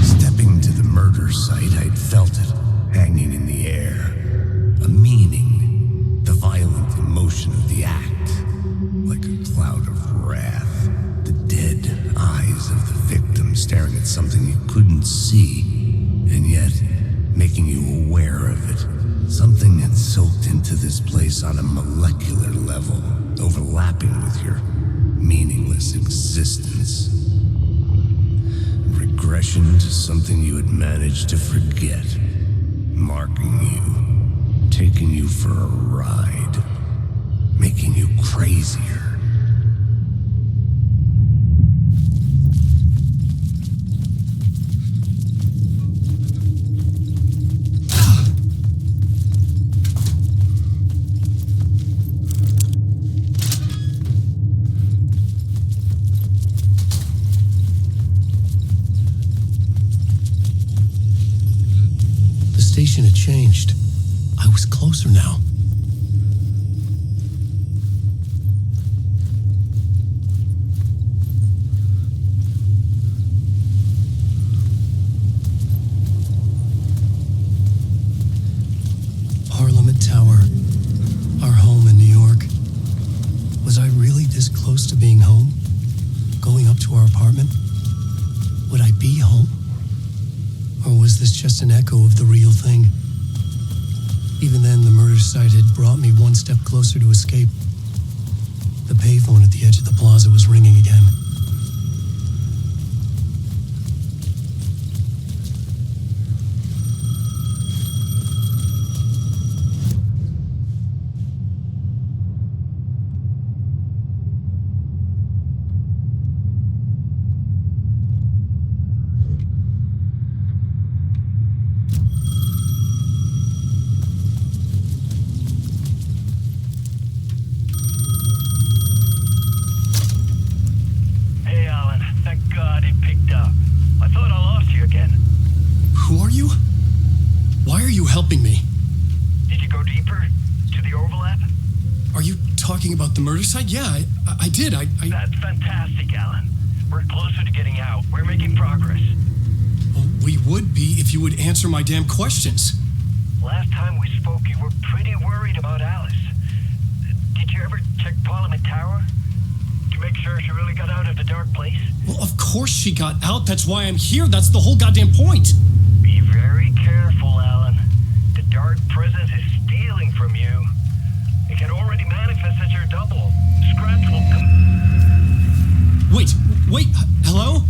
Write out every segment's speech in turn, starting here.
Stepping to the murder site, I'd felt it, hanging in the air. A meaning, the violent emotion of the act, like a cloud of wrath. The dead eyes of the victim staring at something you couldn't see, and yet making you aware of it. Something had soaked into this place on a molecular level, overlapping with your meaningless existence. Regression to something you had managed to forget, marking you, taking you for a ride, making you crazier. The station had changed. I was closer now. Parliament Tower, our home in New York. Was I really this close to being home? Going up to our apartment? Would I be home? Or was this just an echo of the real thing? Even then, the murder site had brought me one step closer to escape. The payphone at the edge of the plaza was ringing again. Helping me. Did you go deeper to the overlap? Are you talking about the murder site? Yeah, I did. That's fantastic, Alan. We're closer to getting out. We're making progress. Well, we would be if you would answer my damn questions. Last time we spoke, you were pretty worried about Alice. Did you ever check Parliament Tower? To make sure she really got out of the dark place? Well, of course she got out. That's why I'm here. That's the whole goddamn point. Be very careful, Alan. The dark presence is stealing from you. It can already manifest as your double. Scratch will come. Wait, hello?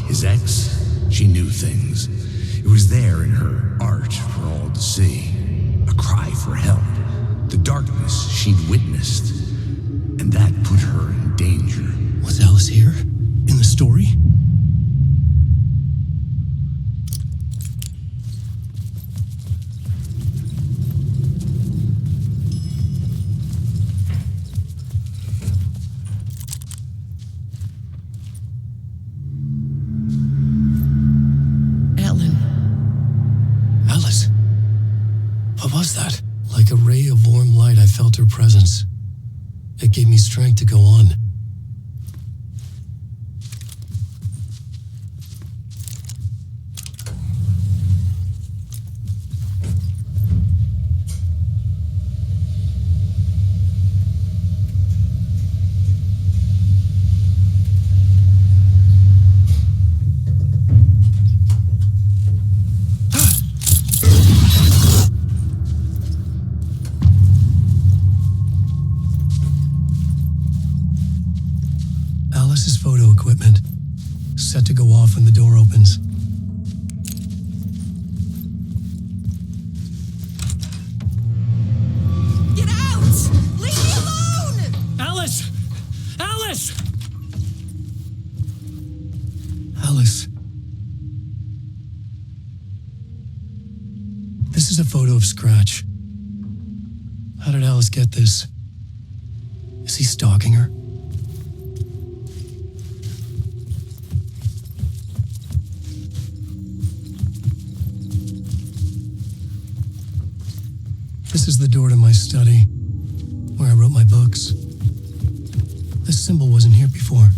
His ex, she knew things. It was there in her art for all to see. A cry for help. The darkness she'd witnessed. And that put her in danger. Was Alice here? In the story? What was that? Like a ray of warm light, I felt her presence. It gave me strength to go on. Alice's photo equipment, set to go off when the door opens. Get out! Leave me alone! Alice! Alice! Alice. This is a photo of Scratch. How did Alice get this? Is he stalking her? This is the door to my study, where I wrote my books. This symbol wasn't here before.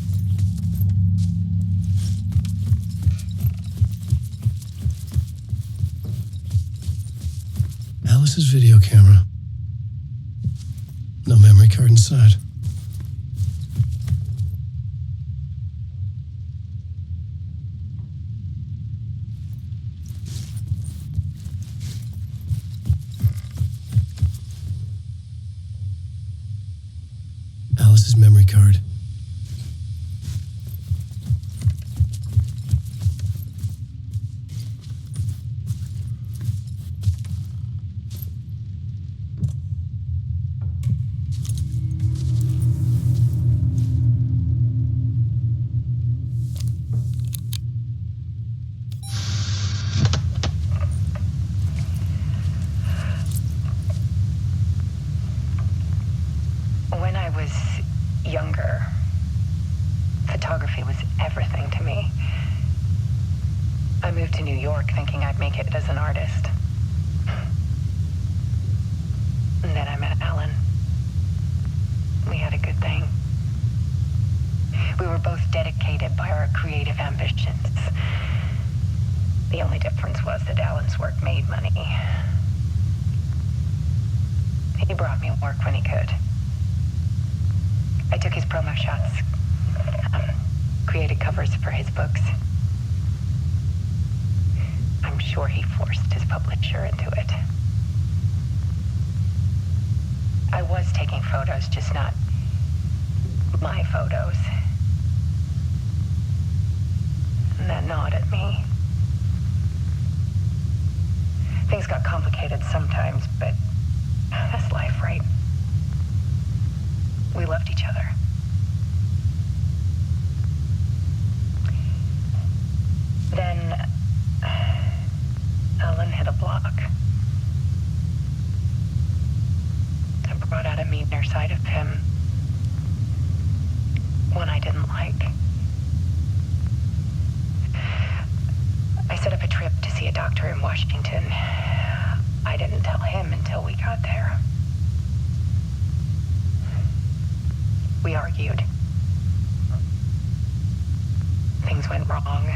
Alice's video camera. No memory card inside. Alice's memory card. When I was younger, photography was everything to me. I moved to New York thinking I'd make it as an artist. And then I met Alan. We had a good thing. We were both dedicated by our creative ambitions. The only difference was that Alan's work made money. He brought me work when he could. I took his promo shots, created covers for his books. I'm sure he forced his publisher into it. I was taking photos, just not my photos. And that gnawed at me. Things got complicated sometimes, but that's life, right? We loved each other. Then Alan hit a block. I brought out a meaner side of him. One I didn't like. I set up a trip to see a doctor in Washington. I didn't tell him until we got there. We argued. Things went wrong.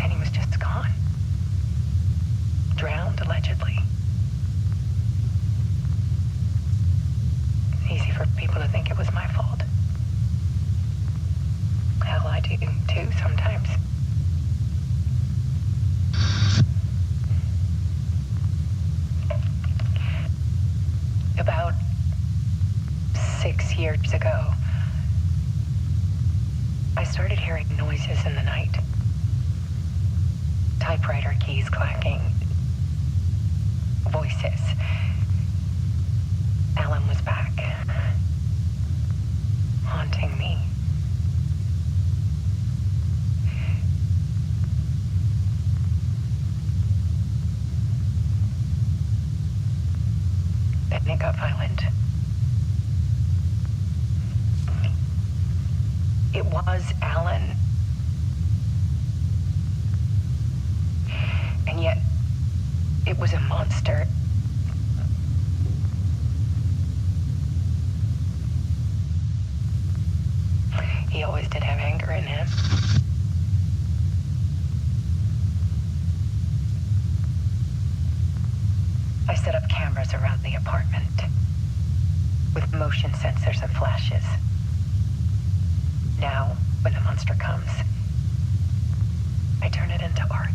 And he was just gone. Drowned, allegedly. Easy for people to think it was my fault. Hell, I do too sometimes. About 6 years ago, I started hearing noises in the night. Typewriter keys clacking. Voices. Alan was back. Haunting me. Then it got violent. It was Alan. It was a monster. He always did have anger in him. I set up cameras around the apartment with motion sensors and flashes. Now, when the monster comes, I turn it into art.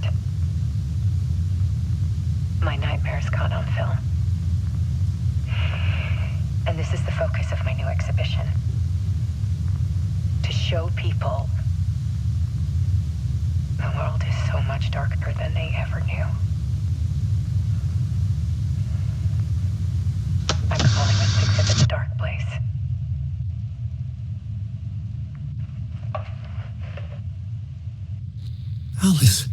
My nightmares caught on film. And this is the focus of my new exhibition. To show people the world is so much darker than they ever knew. I'm calling this exhibit The Dark Place. Alice.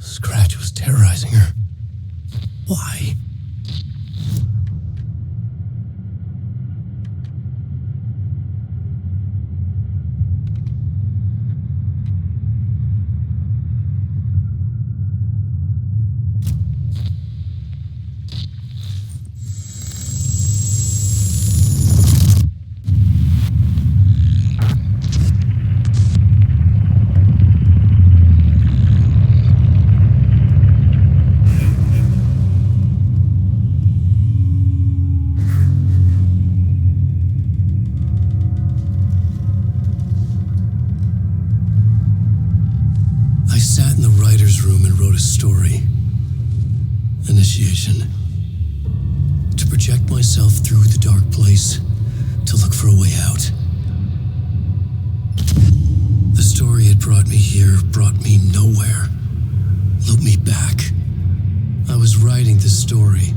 Scratch was terrorizing her. Why? I sat in the writer's room and wrote a story. Initiation. To project myself through the dark place, to look for a way out. The story had brought me here, brought me nowhere. Looped me back. I was writing this story.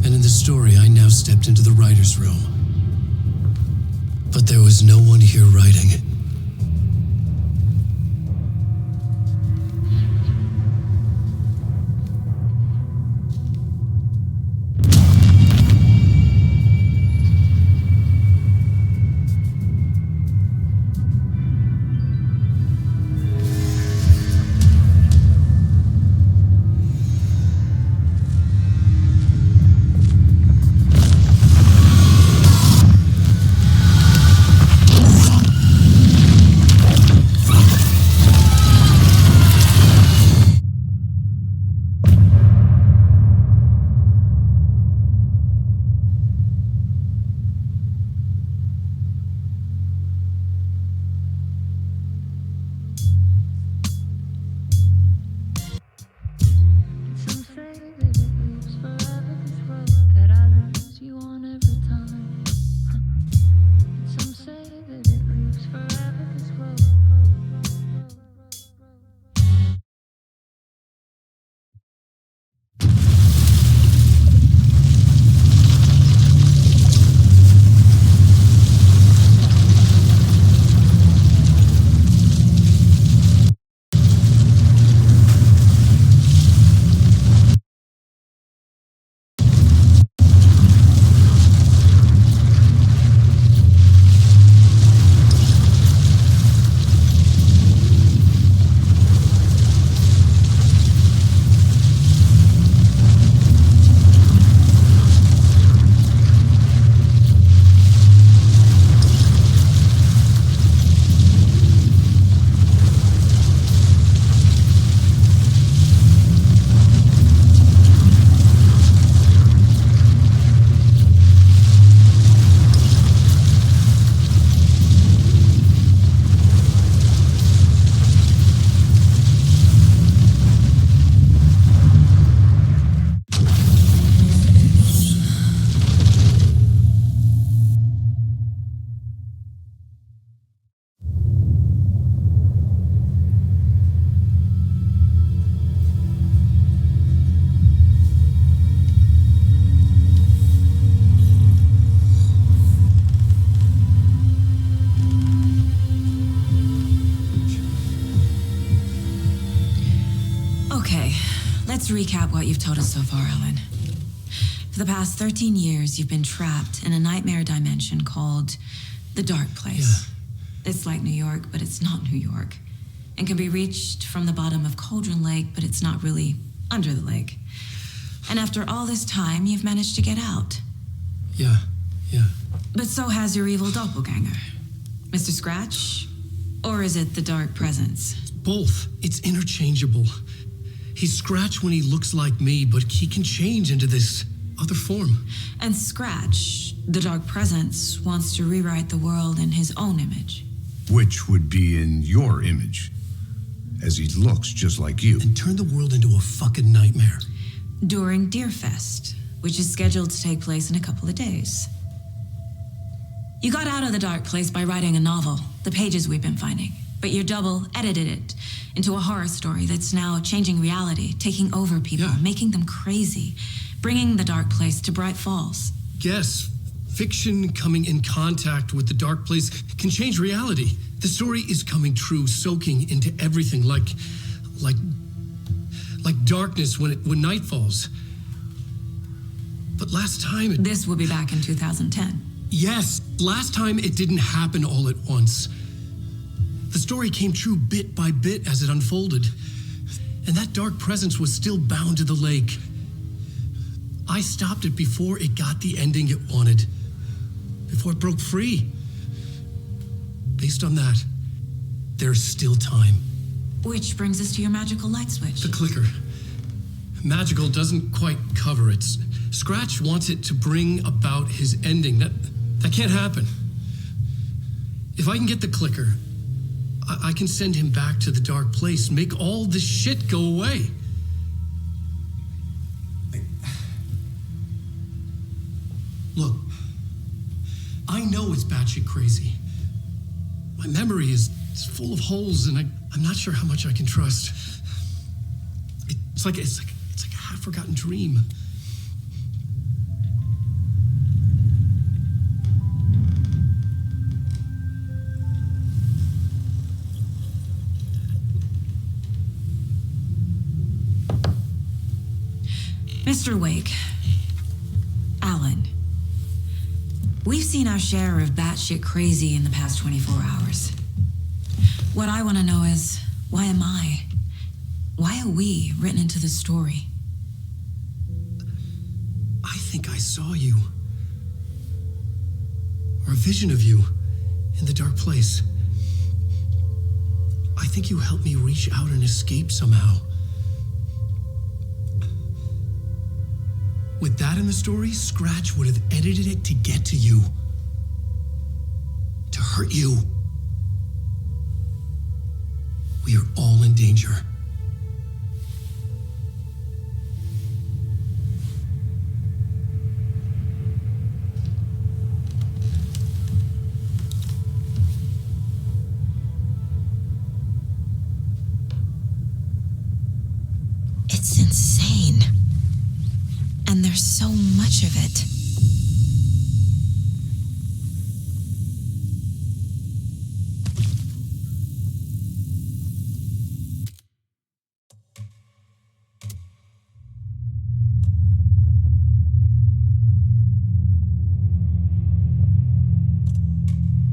And in the story, I now stepped into the writer's room. But there was no one here writing it. Some say that it moves forever, this road that I lose you on every time. Some say that it moves forever, this road. Okay, let's recap what you've told us so far, Ellen. For the past 13 years, you've been trapped in a nightmare dimension called the Dark Place. It's like New York, but it's not New York. And can be reached from the bottom of Cauldron Lake, but it's not really under the lake. And after all this time, you've managed to get out. Yeah. But so has your evil doppelganger. Mr. Scratch? Or is it the Dark Presence? Both. It's interchangeable. He's Scratch when he looks like me, but he can change into this other form. And Scratch, the Dark Presence, wants to rewrite the world in his own image. Which would be in your image, as he looks just like you. And turn the world into a fucking nightmare. During Deerfest, which is scheduled to take place in a couple of days. You got out of the Dark Place by writing a novel, the pages we've been finding. But your double edited it into a horror story that's now changing reality, taking over people, Yeah. making them crazy, bringing the Dark Place to Bright Falls. Yes, fiction coming in contact with the Dark Place can change reality. The story is coming true, soaking into everything like darkness when night falls. But last time This will be back in 2010. Yes, last time it didn't happen all at once. The story came true bit by bit as it unfolded. And that dark presence was still bound to the lake. I stopped it before it got the ending it wanted. Before it broke free. Based on that, there's still time. Which brings us to your magical light switch. The clicker. Magical doesn't quite cover it. Scratch wants it to bring about his ending. That can't happen. If I can get the clicker, I can send him back to the Dark Place, make all this shit go away. Look, I know it's batshit crazy. My memory is full of holes, and I'm not sure how much I can trust. It's like a half-forgotten dream. Mr. Wake, Alan, we've seen our share of batshit crazy in the past 24 hours. What I want to know is, why am I? Why are we written into the story? I think I saw you. Or a vision of you in the Dark Place. I think you helped me reach out and escape somehow. With that in the story, Scratch would have edited it to get to you. To hurt you. We are all in danger. It's insane. And there's so much of it.